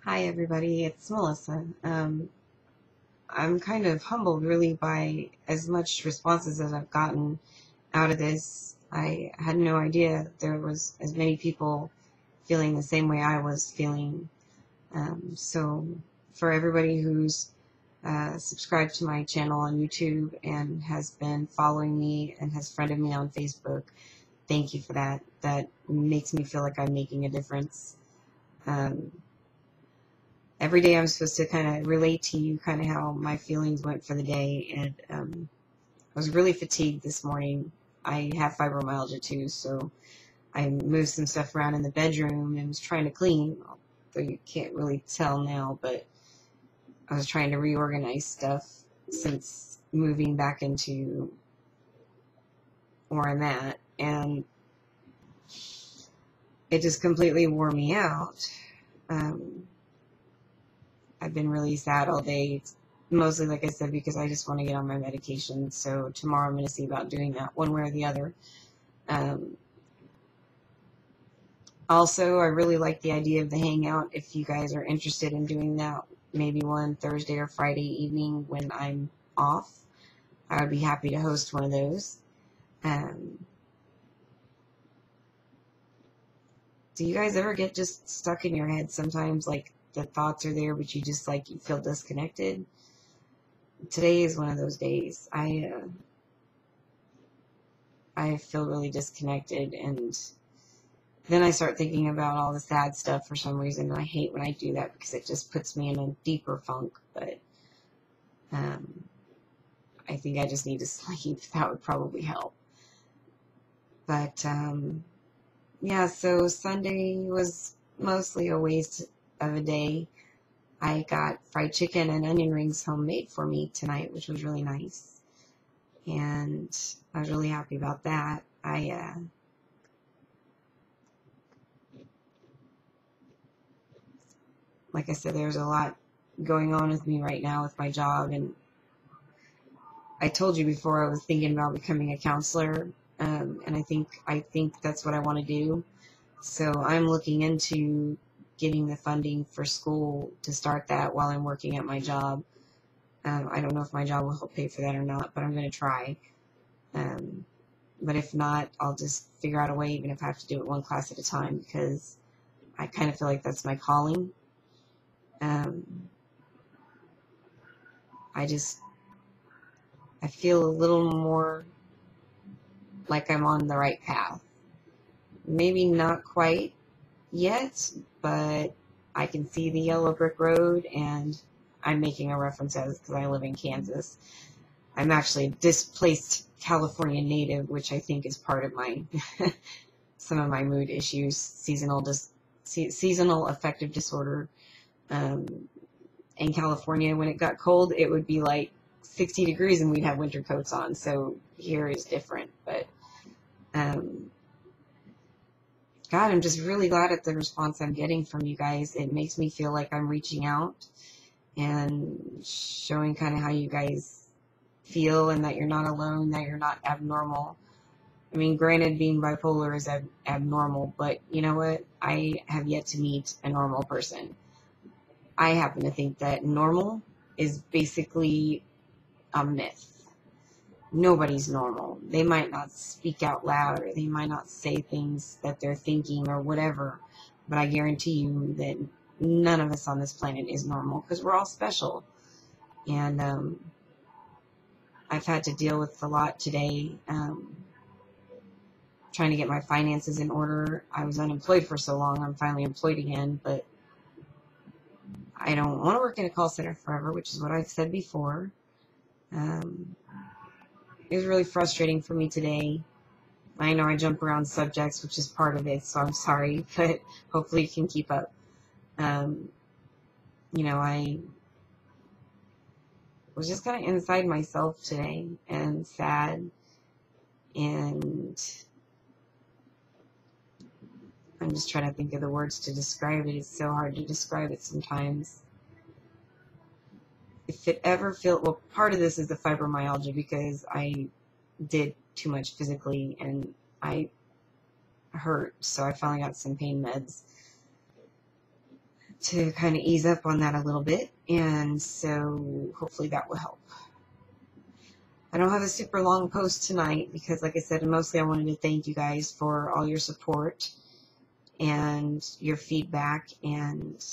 Hi, everybody. It's Melissa. I'm kind of humbled, really, by as much responses as I've gotten out of this. I had no idea there was as many people feeling the same way I was feeling. So, for everybody who's subscribed to my channel on YouTube and has been following me and has friended me on Facebook, thank you for that. That makes me feel like I'm making a difference. Um, every day I'm supposed to kind of relate to you kind of how my feelings went for the day. And I was really fatigued this morning. I have fibromyalgia too, so I moved some stuff around in the bedroom and was trying to clean, though you can't really tell now, but I was trying to reorganize stuff since moving back into where I'm at, and it just completely wore me out. Um, I've been really sad all day, mostly, like I said, because I just want to get on my medication. So tomorrow I'm going to see about doing that one way or the other. Um, Also, I really like the idea of the hangout. If you guys are interested in doing that, maybe one Thursday or Friday evening when I'm off, I would be happy to host one of those. Do you guys ever get just stuck in your head sometimes, like the thoughts are there, but you just like you feel disconnected? Today is one of those days. I feel really disconnected, and then I start thinking about all the sad stuff for some reason, and I hate when I do that because it just puts me in a deeper funk. But um, I think I just need to sleep. That would probably help. But yeah, so Sunday was mostly a waste of a day. I got fried chicken and onion rings homemade for me tonight, which was really nice. And I was really happy about that. Like I said, there's a lot going on with me right now with my job, and I told you before I was thinking about becoming a counselor, and I think that's what I want to do. So I'm looking into getting the funding for school to start that while I'm working at my job. I don't know if my job will help pay for that or not, but I'm going to try. Um, but if not, I'll just figure out a way, even if I have to do it one class at a time, because I kind of feel like that's my calling. Um, I just I feel a little more like I'm on the right path. Maybe not quite yet, but I can see the yellow brick road, and I'm making a reference as because I live in Kansas. I'm actually a displaced California native, which I think is part of my some of my mood issues, seasonal affective disorder. Um, in California, when it got cold, it would be like 60 degrees and we'd have winter coats on. So here is different, but um, God, I'm just really glad at the response I'm getting from you guys. It makes me feel like I'm reaching out and showing kind of how you guys feel and that you're not alone, that you're not abnormal. I mean, granted, being bipolar is abnormal, but you know what? I have yet to meet a normal person. I happen to think that normal is basically a myth. Nobody's normal. They might not speak out loud, or they might not say things that they're thinking or whatever, but I guarantee you that none of us on this planet is normal because we're all special. And I've had to deal with a lot today, trying to get my finances in order. I was unemployed for so long. I'm finally employed again, but I don't want to work in a call center forever, which is what I've said before. Um, it was really frustrating for me today. I know I jump around subjects, which is part of it, so I'm sorry, but hopefully you can keep up. Um, I was just kind of inside myself today and sad, and I'm just trying to think of the words to describe it. It's so hard to describe it sometimes. If it ever well, part of this is the fibromyalgia because I did too much physically and I hurt, so I finally got some pain meds to kind of ease up on that a little bit, and so hopefully that will help. I don't have a super long post tonight because, like I said, mostly I wanted to thank you guys for all your support and your feedback. And,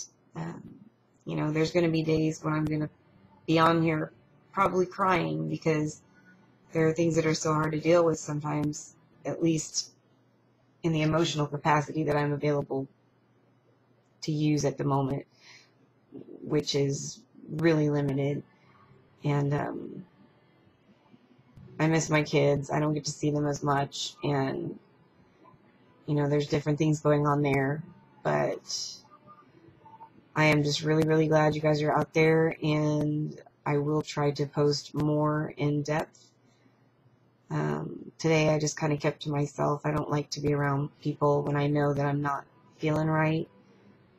you know, there's going to be days when I'm going to be on here probably crying because there are things that are so hard to deal with sometimes, at least in the emotional capacity that I'm available to use at the moment, which is really limited. And I miss my kids. I don't get to see them as much, and you know, there's different things going on there, but I am just really, really glad you guys are out there, and I will try to post more in depth. Today I just kind of kept to myself. I don't like to be around people when I know that I'm not feeling right,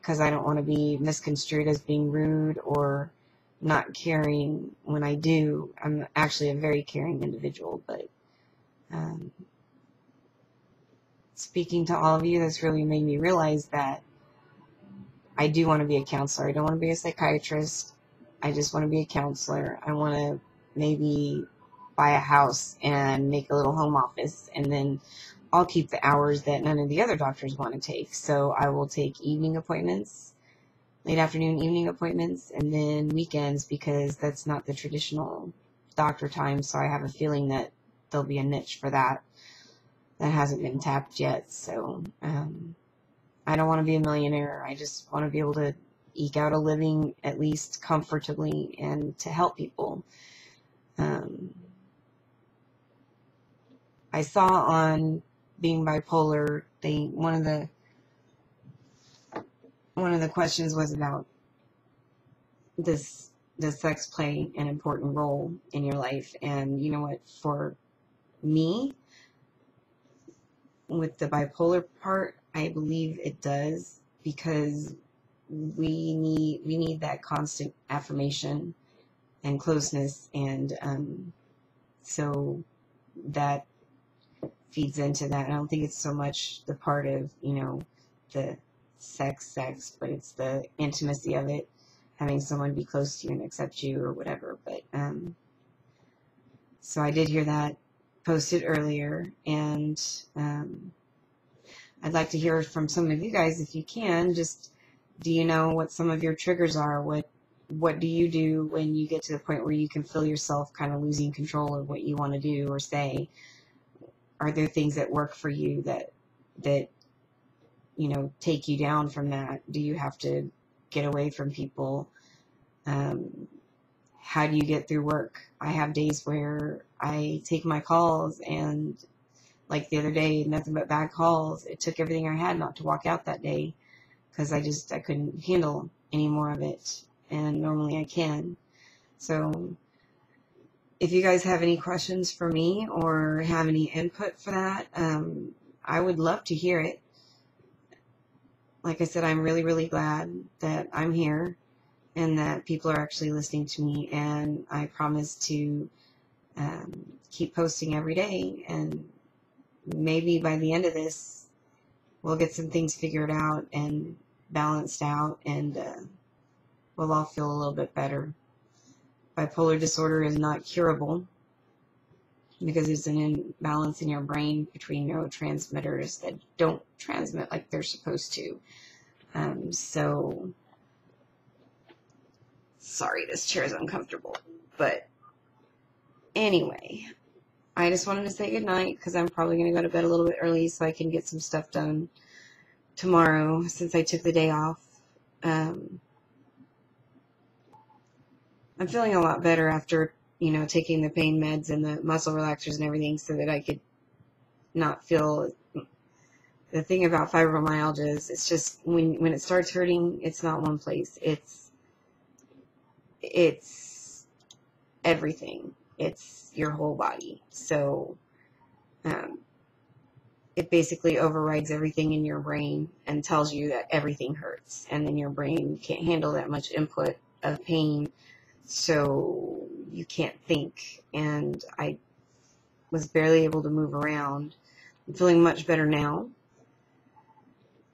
because I don't want to be misconstrued as being rude or not caring when I do. I'm actually a very caring individual, but speaking to all of you, that's really made me realize that I do want to be a counselor. I don't want to be a psychiatrist. I just want to be a counselor. I want to maybe buy a house and make a little home office, and then I'll keep the hours that none of the other doctors want to take. So I will take evening appointments, late afternoon evening appointments, and then weekends, because that's not the traditional doctor time. So I have a feeling that there'll be a niche for that hasn't been tapped yet. So I don't want to be a millionaire. I just want to be able to eke out a living, at least comfortably, and to help people. I saw on being bipolar, one of the questions was about does sex play an important role in your life? And you know what, for me, with the bipolar part, I believe it does, because we need that constant affirmation and closeness, and so that feeds into that. I don't think it's so much the part of, you know, the sex, but it's the intimacy of it, having someone be close to you and accept you or whatever. But so I did hear that posted earlier, and I'd like to hear from some of you guys, if you can. Just, do you know what some of your triggers are? What do you do when you get to the point where you can feel yourself kind of losing control of what you want to do or say? Are there things that work for you that you know, take you down from that? Do you have to get away from people? How do you get through work? I have days where I take my calls, and like the other day, nothing but bad calls. It took everything I had not to walk out that day, because I couldn't handle any more of it, and normally I can. So if you guys have any questions for me or have any input for that, I would love to hear it. Like I said, I'm really, really glad that I'm here and that people are actually listening to me, and I promise to keep posting every day, and maybe by the end of this, we'll get some things figured out and balanced out, and we'll all feel a little bit better. Bipolar disorder is not curable, because it's an imbalance in your brain between neurotransmitters that don't transmit like they're supposed to. So, sorry, this chair is uncomfortable. But anyway, I just wanted to say goodnight, because I'm probably going to go to bed a little bit early so I can get some stuff done tomorrow, since I took the day off. I'm feeling a lot better after, you know, taking the pain meds and the muscle relaxers and everything, so that I could not feel. The thing about fibromyalgia is, it's just when it starts hurting, it's not one place. It's everything. It's your whole body. So it basically overrides everything in your brain and tells you that everything hurts, and then your brain can't handle that much input of pain, so you can't think. And I was barely able to move around. I'm feeling much better now.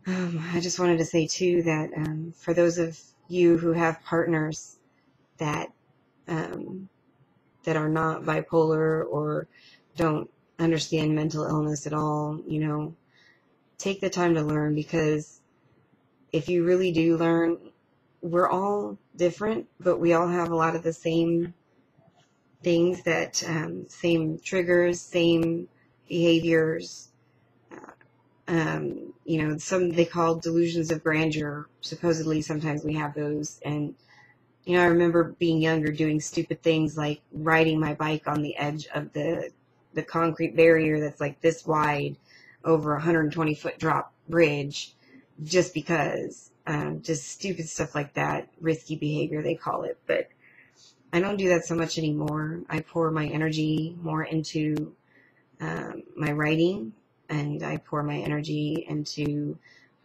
I just wanted to say too that for those of you who have partners that um, that are not bipolar or don't understand mental illness at all, take the time to learn, because if you really do learn, we're all different, but we all have a lot of the same things, that same triggers, same behaviors. Some they call delusions of grandeur. Supposedly, sometimes we have those. And, I remember being younger doing stupid things like riding my bike on the edge of the concrete barrier that's like this wide over a 120-foot drop bridge, just because. Just stupid stuff like that. Risky behavior, they call it. But I don't do that so much anymore. I pour my energy more into my writing, and I pour my energy into,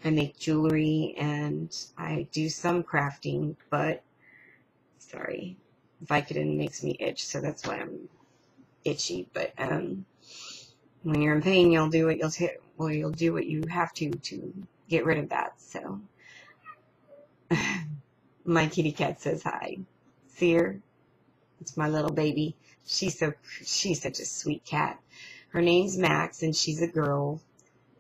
I make jewelry, and I do some crafting, but, sorry, Vicodin makes me itch, so that's why I'm itchy. But when you're in pain, you'll do what you have to get rid of that. So my kitty cat says hi. See her? It's my little baby. She's such a sweet cat. Her name's Max, and she's a girl.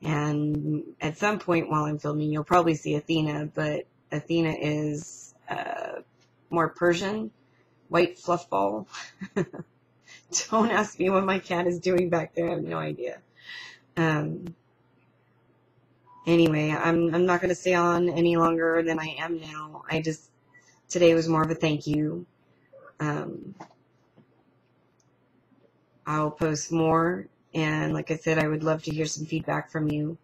And at some point while I'm filming, you'll probably see Athena, but Athena is more Persian, white fluff ball. Don't ask me what my cat is doing back there. I have no idea. Anyway, I'm not going to stay on any longer than I am now. Today was more of a thank you. I'll post more, and like I said, I would love to hear some feedback from you.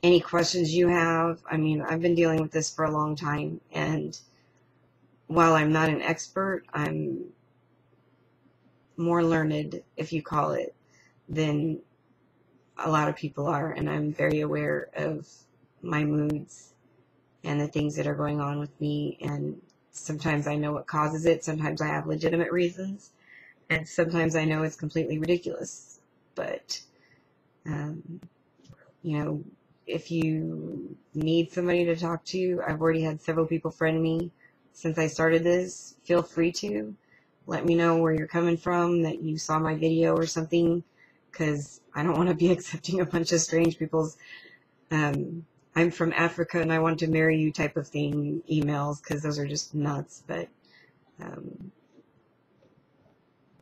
Any questions you have. I've been dealing with this for a long time, and while I'm not an expert, I'm more learned, if you call it, than a lot of people are, and I'm very aware of my moods and the things that are going on with me, and sometimes I know what causes it, sometimes I have legitimate reasons, and sometimes I know it's completely ridiculous. But, if you need somebody to talk to, I've already had several people friend me since I started this. Feel free to let me know where you're coming from, that you saw my video or something, because I don't want to be accepting a bunch of strange people's I'm from Africa and I want to marry you type of thing emails, because those are just nuts. But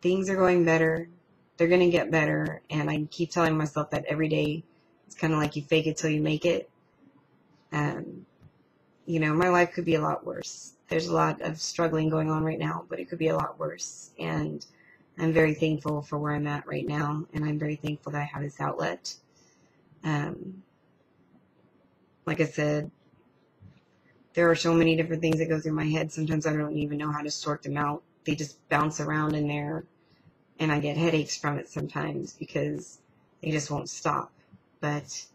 things are going better. They're going to get better. And I keep telling myself that every day. It's kind of like you fake it till you make it. My life could be a lot worse. There's a lot of struggling going on right now, but it could be a lot worse. And I'm very thankful for where I'm at right now. And I'm very thankful that I have this outlet. Like I said, there are so many different things that go through my head. Sometimes I don't even know how to sort them out. They just bounce around in there, and I get headaches from it sometimes because they just won't stop. But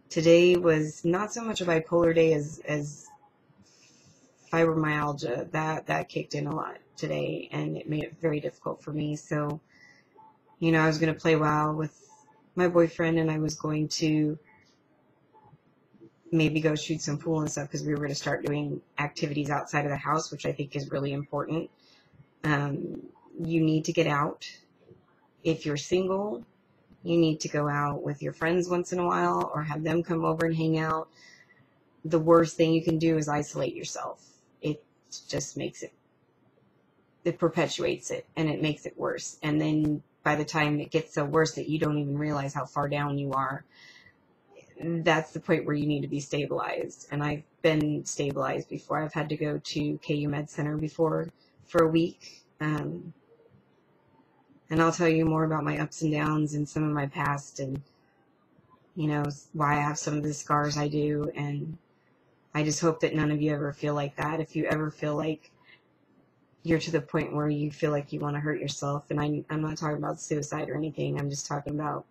today was not so much a bipolar day as fibromyalgia. That kicked in a lot today, and it made it very difficult for me. So, I was going to play WoW with my boyfriend, and I was going to maybe go shoot some pool and stuff, because we were going to start doing activities outside of the house, which I think is really important. You need to get out. If you're single, you need to go out with your friends once in a while, or have them come over and hang out. The worst thing you can do is isolate yourself. It just it perpetuates it, and it makes it worse. And then by the time it gets so worse that you don't even realize how far down you are, that's the point where you need to be stabilized. And I've been stabilized before. I've had to go to KU Med Center before for a week. And I'll tell you more about my ups and downs and some of my past, and, why I have some of the scars I do. And I just hope that none of you ever feel like that. If you ever feel like you're to the point where you feel like you want to hurt yourself, and I'm not talking about suicide or anything. I'm just talking about,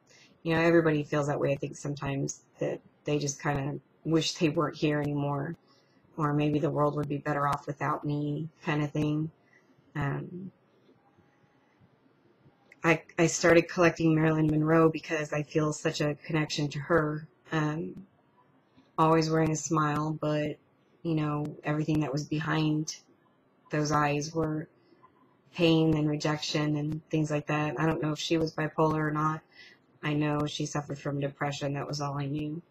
everybody feels that way, I think, sometimes, that they just kind of wish they weren't here anymore, or maybe the world would be better off without me, kind of thing. I started collecting Marilyn Monroe because I feel such a connection to her. always wearing a smile, but, you know, everything that was behind those eyes were pain and rejection and things like that. I don't know if she was bipolar or not. I know she suffered from depression. That was all I knew.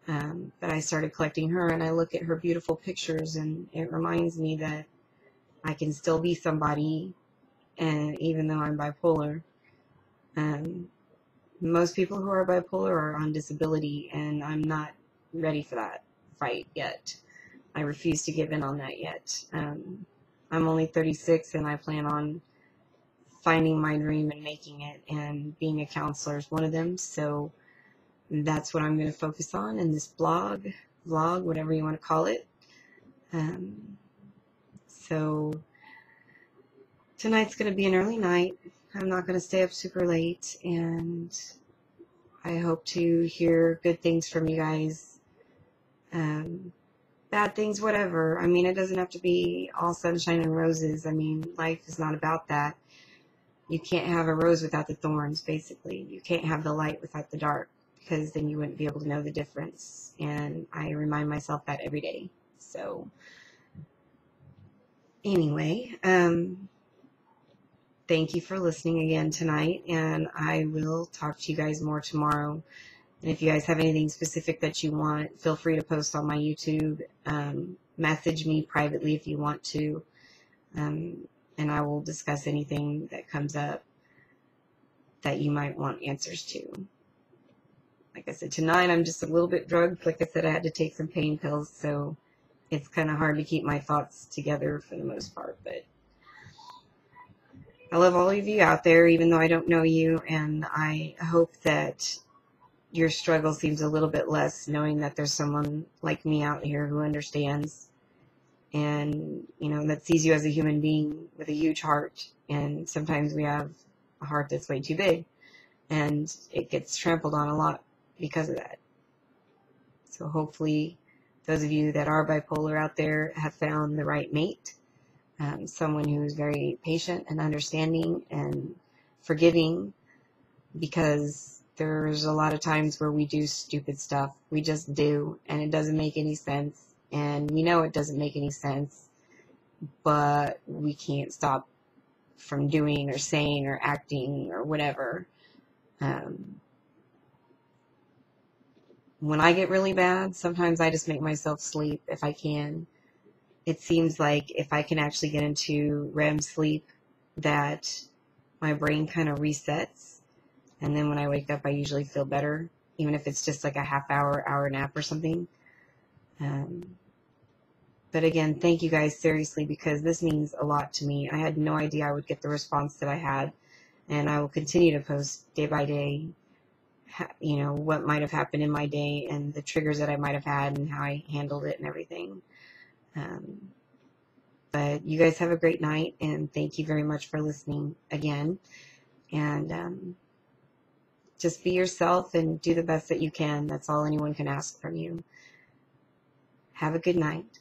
But I started collecting her, and I look at her beautiful pictures, and it reminds me that I can still be somebody, and even though I'm bipolar. Most people who are bipolar are on disability, and I'm not ready for that fight yet. I refuse to give in on that yet. I'm only 36, and I plan on finding my dream and making it, and being a counselor is one of them. So that's what I'm going to focus on in this vlog, whatever you want to call it. So tonight's going to be an early night. I'm not going to stay up super late, and I hope to hear good things from you guys. Bad things, whatever. I mean, it doesn't have to be all sunshine and roses. I mean, life is not about that. You can't have a rose without the thorns, basically. You can't have the light without the dark, because then you wouldn't be able to know the difference. And I remind myself that every day. So, anyway, thank you for listening again tonight, and I will talk to you guys more tomorrow. And if you guys have anything specific that you want, feel free to post on my YouTube. Message me privately if you want to, and I will discuss anything that comes up that you might want answers to. Like I said, tonight I'm just a little bit drugged. Like I said, I had to take some pain pills, so it's kind of hard to keep my thoughts together for the most part. But I love all of you out there, even though I don't know you, and I hope that your struggle seems a little bit less knowing that there's someone like me out here who understands, and, you know, that sees you as a human being with a huge heart. And sometimes we have a heart that's way too big, and it gets trampled on a lot because of that. So hopefully those of you that are bipolar out there have found the right mate, someone who's very patient and understanding and forgiving, because there's a lot of times where we do stupid stuff. We just do, and it doesn't make any sense. And we know it doesn't make any sense, but we can't stop from doing or saying or acting or whatever. When I get really bad, sometimes I just make myself sleep if I can. It seems like if I can actually get into REM sleep, that my brain kind of resets. And then when I wake up, I usually feel better, even if it's just like a hour nap or something. But again, thank you guys seriously, because this means a lot to me. I had no idea I would get the response that I had, and I will continue to post day by day, you know, what might have happened in my day and the triggers that I might have had and how I handled it and everything. But you guys have a great night, and thank you very much for listening again. And just be yourself and do the best that you can. That's all anyone can ask from you. Have a good night.